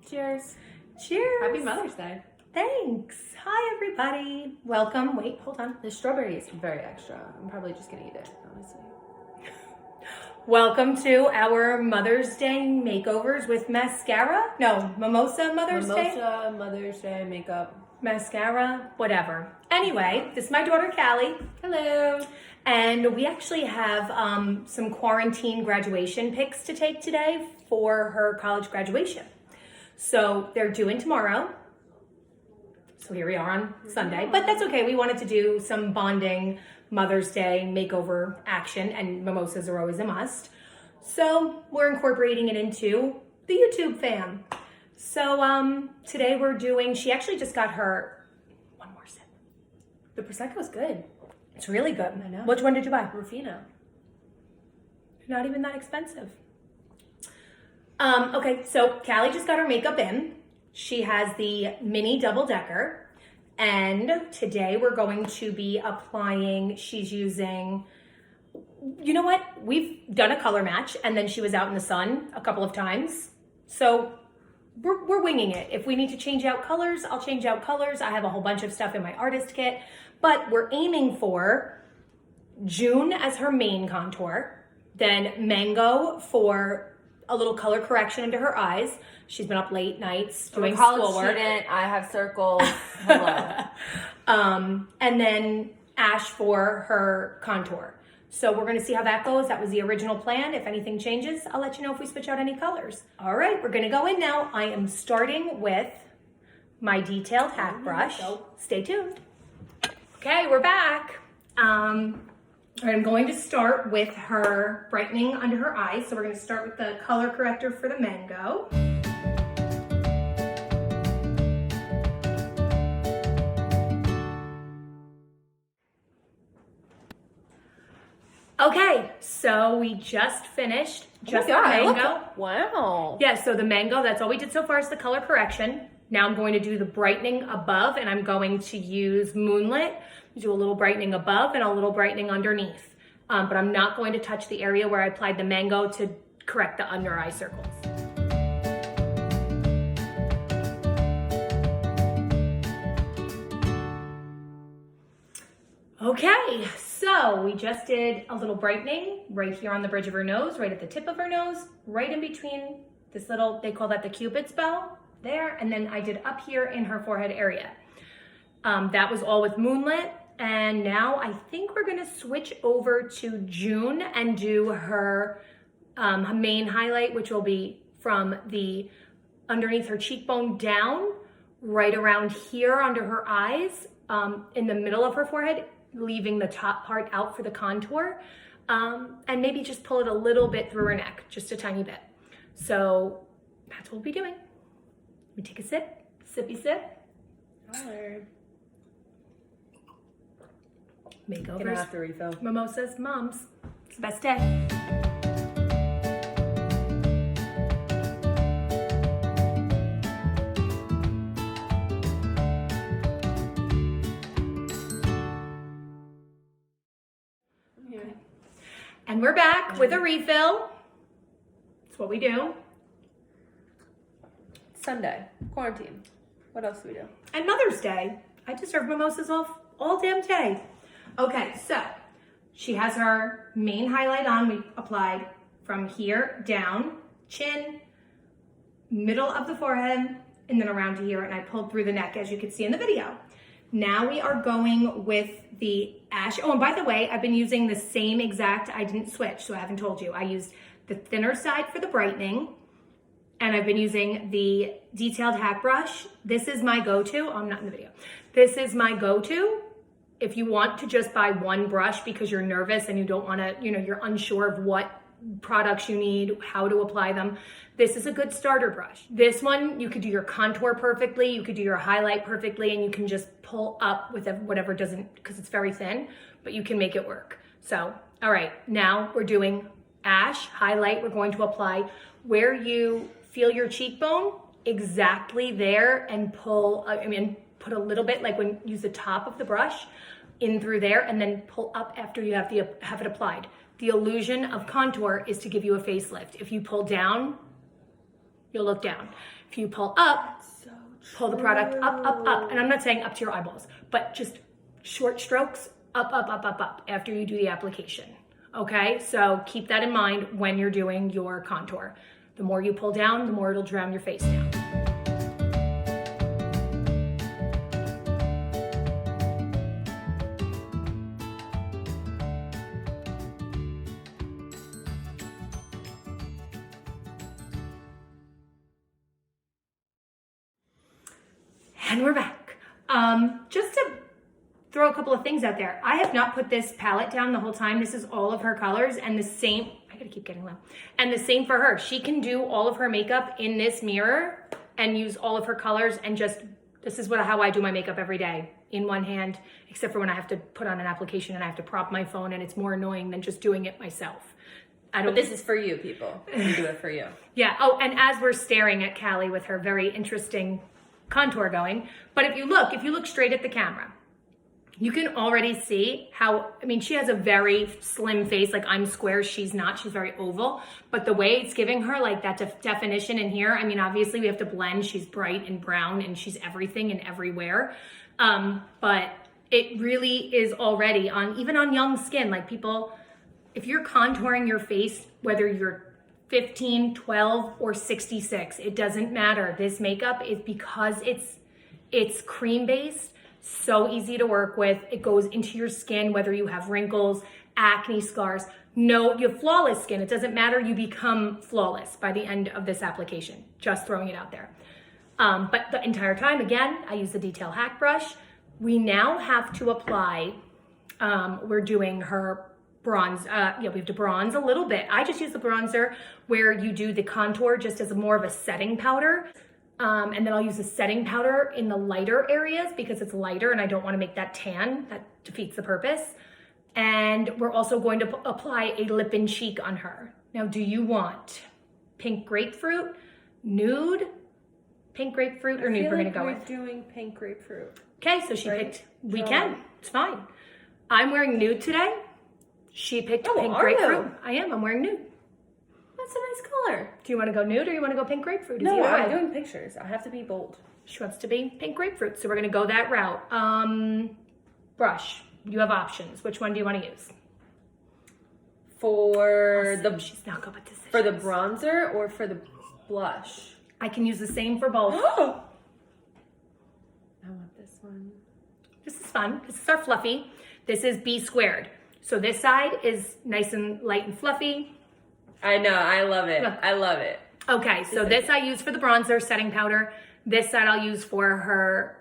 Cheers. Cheers. Happy Mother's Day. Thanks. Hi, everybody. Welcome. Wait, hold on. The strawberry is very extra. I'm probably just gonna eat it, honestly. Welcome to our Mother's Day makeovers with mascara. No, Mimosa Mother's Day. Mimosa Mother's Day makeup. Mascara, whatever. Anyway, this is my daughter, Callie. Hello. And we actually have some quarantine graduation pics to take today for her college graduation. So they're due in tomorrow. So here we are on Sunday, but that's okay. We wanted to do some bonding Mother's Day makeover action, and mimosas are always a must. So we're incorporating it into the YouTube fam. So today we're doing, she actually just got her, one more sip. The Prosecco is good. It's really good. I know. Which one did you buy? Rufino. Not even that expensive. Okay, so Callie just got her makeup in. She has the mini double decker. And today we're going to be applying, she's using, you know what? We've done a color match and then she was out in the sun a couple of times. So we're winging it. If we need to change out colors, I'll change out colors. I have a whole bunch of stuff in my artist kit, but we're aiming for June as her main contour, then Mango for a little color correction into her eyes. She's been up late nights doing schoolwork. Student, I have circles. Hello. And then Ash for her contour. So we're gonna see how that goes. That was the original plan. If anything changes, I'll let you know if we switch out any colors. All right, we're gonna go in now. I am starting with my detailed hat brush. Stay tuned. Okay, we're back. I'm going to start with her brightening under her eyes. So we're going to start with the color corrector for the Mango. Okay, so we just finished just the Mango. Wow. Yeah, so the Mango, that's all we did so far is the color correction. Now I'm going to do the brightening above, and I'm going to use Moonlit. Do a little brightening above and a little brightening underneath. But I'm not going to touch the area where I applied the Mango to correct the under eye circles. Okay, so we just did a little brightening right here on the bridge of her nose, right at the tip of her nose, right in between this little, they call that the Cupid's bow there, and then I did up here in her forehead area. That was all with Moonlit. And now I think we're gonna switch over to June and do her main highlight, which will be from the underneath her cheekbone down, right around here under her eyes, in the middle of her forehead, leaving the top part out for the contour, and maybe just pull it a little bit through her neck, just a tiny bit. So that's what we'll be doing. We take a sip, sippy sip. Honored. Makeovers. Gonna have to refill. Mimosas, moms. It's the best day. Okay. And we're back with a refill. That's what we do. Sunday. Quarantine. What else do we do? And Mother's Day. I deserve mimosas all damn day. Okay, so she has her main highlight on. We applied from here down, chin, middle of the forehead, and then around to here, and I pulled through the neck, as you can see in the video. Now we are going with the Ash. Oh, and by the way, I've been using the same exact, I didn't switch, so I haven't told you. I used the thinner side for the brightening, and I've been using the detailed hat brush. This is my go-to. Oh, I'm not in the video. This is my go-to. If you want to just buy one brush because you're nervous and you don't want to, you're unsure of what products you need, how to apply them, this is a good starter brush. This one, you could do your contour perfectly, you could do your highlight perfectly, and you can just pull up with whatever doesn't, because it's very thin, but you can make it work. So, all right, now we're doing Ash highlight. We're going to apply where you feel your cheekbone, exactly there, and pull, put a little bit, like when use the top of the brush in through there, and then pull up after you have it applied. The illusion of contour is to give you a facelift. If you pull down, you'll look down. If you pull up, pull the product up. And I'm not saying up to your eyeballs, but just short strokes, up after you do the application. Okay, so keep that in mind when you're doing your contour. The more you pull down, the more it'll drown your face down. And we're back. Just to throw a couple of things out there. I have not put this palette down the whole time. This is all of her colors, and the same, I gotta keep getting low. And the same for her. She can do all of her makeup in this mirror and use all of her colors, and just, this is how I do my makeup every day, in one hand, except for when I have to put on an application and I have to prop my phone, and it's more annoying than just doing it myself. But this is for you, people. We do it for you. Yeah, oh, and as we're staring at Callie with her very interesting contour going, but if you look straight at the camera, you can already see how, I mean, she has a very slim face, like I'm square, she's not, she's very oval, but the way it's giving her like that definition in here, I mean, obviously we have to blend, she's bright and brown and she's everything and everywhere, but it really is already on, even on young skin, like people, if you're contouring your face, whether you're 15, 12, or 66, it doesn't matter. This makeup is, because it's cream-based, so easy to work with. It goes into your skin, whether you have wrinkles, acne, scars. No, you have flawless skin. It doesn't matter. You become flawless by the end of this application. Just throwing it out there. But the entire time, again, I use the Detail Hack brush. We now have to apply, we're doing her bronze, we have to bronze a little bit. I just use the bronzer where you do the contour just as more of a setting powder. And then I'll use the setting powder in the lighter areas because it's lighter and I don't want to make that tan. That defeats the purpose. And we're also going to apply a lip and cheek on her. Now, do you want pink grapefruit, nude, pink grapefruit, or nude? We're going to go with doing pink grapefruit. Okay, so she picked, we can, it's fine. I'm wearing nude today. She picked pink grapefruit. I am, I'm wearing nude. That's a nice color. Do you want to go nude or you want to go pink grapefruit? No, I'm doing pictures. I have to be bold. She wants to be pink grapefruit, so we're going to go that route. Brush. You have options. Which one do you want to use? For she's not good with decisions. For the bronzer or for the blush? I can use the same for both. I want this one. This is fun. This is our fluffy. This is B squared. So this side is nice and light and fluffy. I know, I love it. Look. I love it. Okay, so this I use for the bronzer, setting powder. This side I'll use for her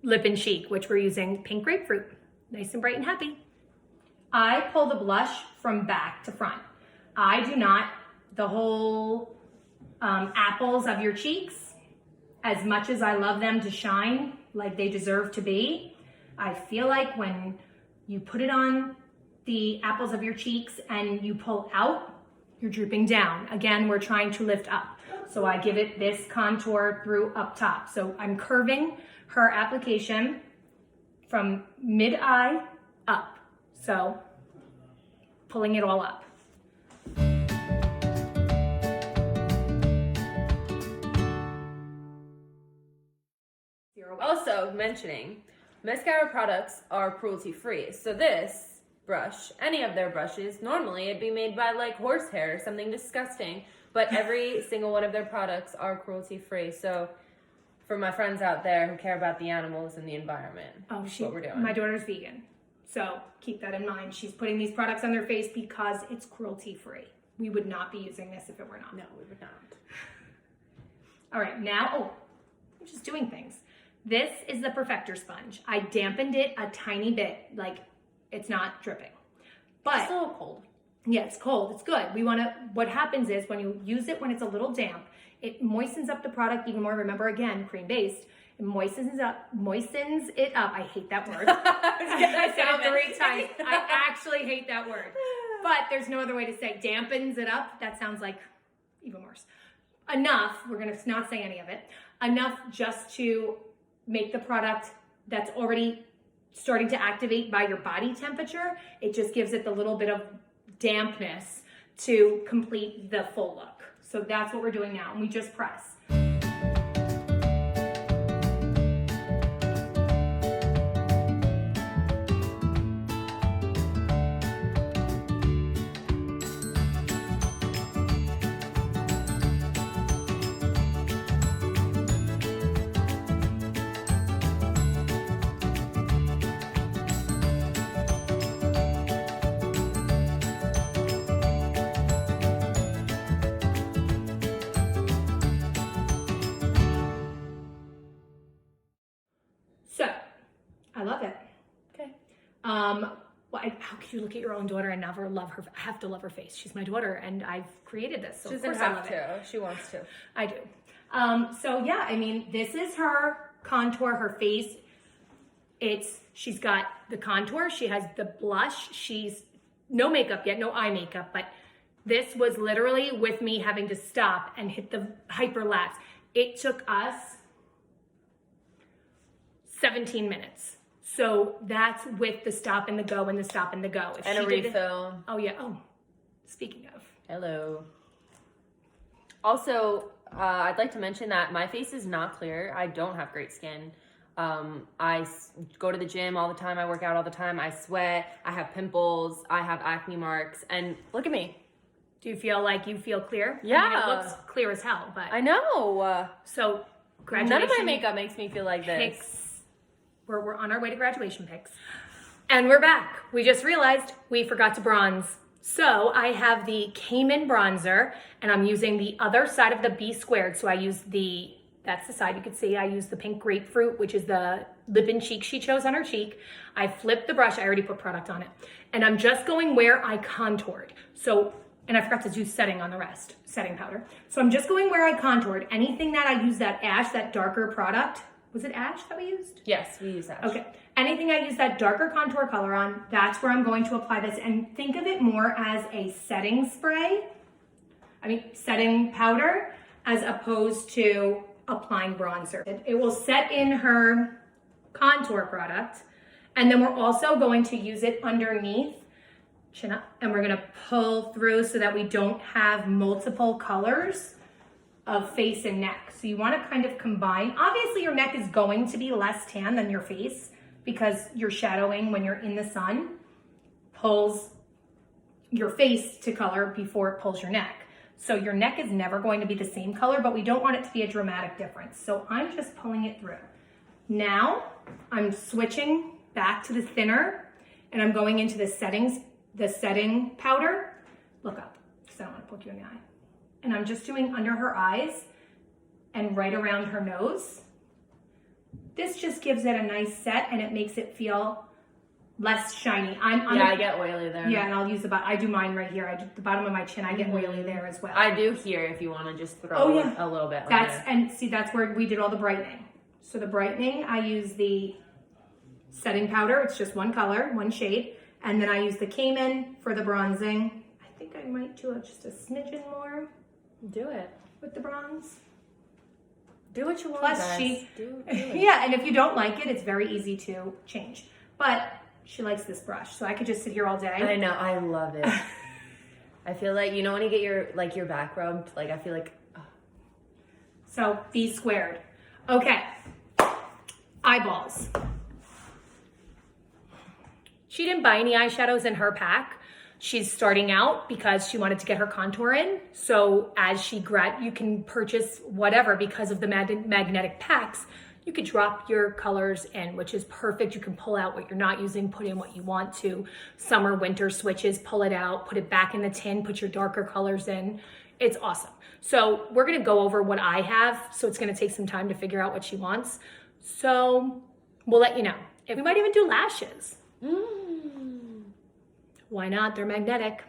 lip and cheek, which we're using pink grapefruit. Nice and bright and happy. I pull the blush from back to front. I do not, the whole apples of your cheeks, as much as I love them to shine like they deserve to be, I feel like when you put it on the apples of your cheeks and you pull out, you're drooping down. Again, we're trying to lift up. So I give it this contour through up top. So I'm curving her application from mid-eye up. So pulling it all up. Also mentioning, mascara products are cruelty-free. So this brush, any of their brushes, normally it'd be made by like horsehair or something disgusting, but every single one of their products are cruelty-free. So for my friends out there who care about the animals and the environment, that's what we're doing. My daughter's vegan, so keep that in mind. She's putting these products on their face because it's cruelty-free. We would not be using this if it were not. No, we would not. All right, now, I'm just doing things. This is the Perfector sponge. I dampened it a tiny bit, like it's not dripping. But it's a little cold. Yeah, it's cold. It's good. What happens is when you use it when it's a little damp, it moistens up the product even more. Remember, again, cream-based. It moistens it up. I hate that word. I said it 3 times. I actually hate that word. But there's no other way to say it. Dampens it up. That sounds like even worse. Enough, we're going to not say any of it, enough just to make the product that's already starting to activate by your body temperature. It just gives it the little bit of dampness to complete the full look. So that's what we're doing now, and we just press. So, I love it. Okay. How could you look at your own daughter and never love her? I have to love her face. She's my daughter, and I've created this, so She of doesn't course I have love it. to. She wants to. I do. So yeah, I mean, this is her contour, her face. She's got the contour. She has the blush. She's no makeup yet, no eye makeup, but this was literally with me having to stop and hit the hyperlapse. It took us 17 minutes. So that's with the stop and the go and the stop and the go. If And a she did refill. Oh yeah. Oh, speaking of. Hello. Also, I'd like to mention that my face is not clear. I don't have great skin. Go to the gym all the time. I work out all the time. I sweat. I have pimples. I have acne marks. And look at me. Do you feel like you feel clear? Yeah. I mean, it looks clear as hell, but I know. so graduation None of my makeup makes me feel like this. pics. We're on our way to graduation pics. And we're back. We just realized we forgot to bronze. So I have the Cayman bronzer, and I'm using the other side of the B squared. So I use that's the side you can see. I use the pink grapefruit, which is the lip and cheek she chose on her cheek. I flipped the brush. I already put product on it. And I'm just going where I contoured. And I forgot to do setting on the rest, setting powder. So I'm just going where I contoured. Anything that I use that ash, that darker product, was it ash that we used? Yes, we use that. Okay. Anything I use that darker contour color on, that's where I'm going to apply this. And think of it more as a setting setting powder, as opposed to applying bronzer. It will set in her contour product. And then we're also going to use it underneath, chin up, and we're gonna pull through so that we don't have multiple colors of face and neck. So you want to kind of combine. Obviously your neck is going to be less tan than your face because your shadowing when you're in the sun pulls your face to color before it pulls your neck. So your neck is never going to be the same color, but we don't want it to be a dramatic difference. So I'm just pulling it through. Now I'm switching back to the thinner, and I'm going into the setting powder. Look up, because I don't want to poke you in the eye. And I'm just doing under her eyes and right around her nose. This just gives it a nice set, and it makes it feel less shiny. I get oily there. Yeah, and I'll use I do mine right here. I do the bottom of my chin. I get oily there as well. I do here if you want to just throw a little bit. That's where we did all the brightening. So the brightening, I use the setting powder. It's just one color, one shade. And then I use the Cayman for the bronzing. I think I might do just a smidgen more. Do it. With the bronze. Do what you want, Plus guys. Do it. Yeah, and if you don't like it, it's very easy to change. But she likes this brush, so I could just sit here all day. I know, I love it. I feel like, when you get your back rubbed, I feel like... Oh. So, B squared. Okay. Eyeballs. She didn't buy any eyeshadows in her pack. She's starting out because she wanted to get her contour in. So as she you can purchase whatever because of the magnetic packs. You could drop your colors in, which is perfect. You can pull out what you're not using, put in what you want to. Summer, winter switches, pull it out, put it back in the tin, put your darker colors in. It's awesome. So we're gonna go over what I have. So it's gonna take some time to figure out what she wants. So we'll let you know. We might even do lashes. Why not? They're magnetic.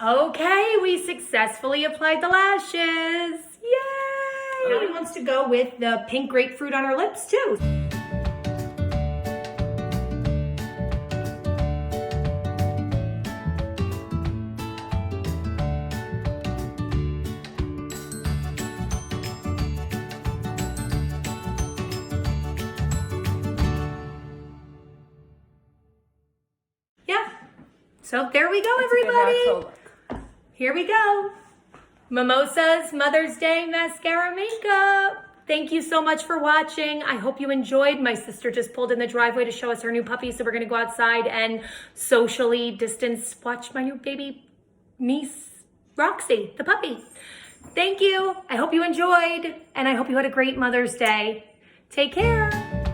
Okay, we successfully applied the lashes. Yay! Now he wants to go with the pink grapefruit on her lips too. Yeah. So there we go, It's a good natural everybody. look. Here we go. Mimosas Mother's Day mascara makeup. Thank you so much for watching. I hope you enjoyed. My sister just pulled in the driveway to show us her new puppy, so we're gonna go outside and socially distance watch my new baby niece, Roxy, the puppy. Thank you. I hope you enjoyed, and I hope you had a great Mother's Day. Take care.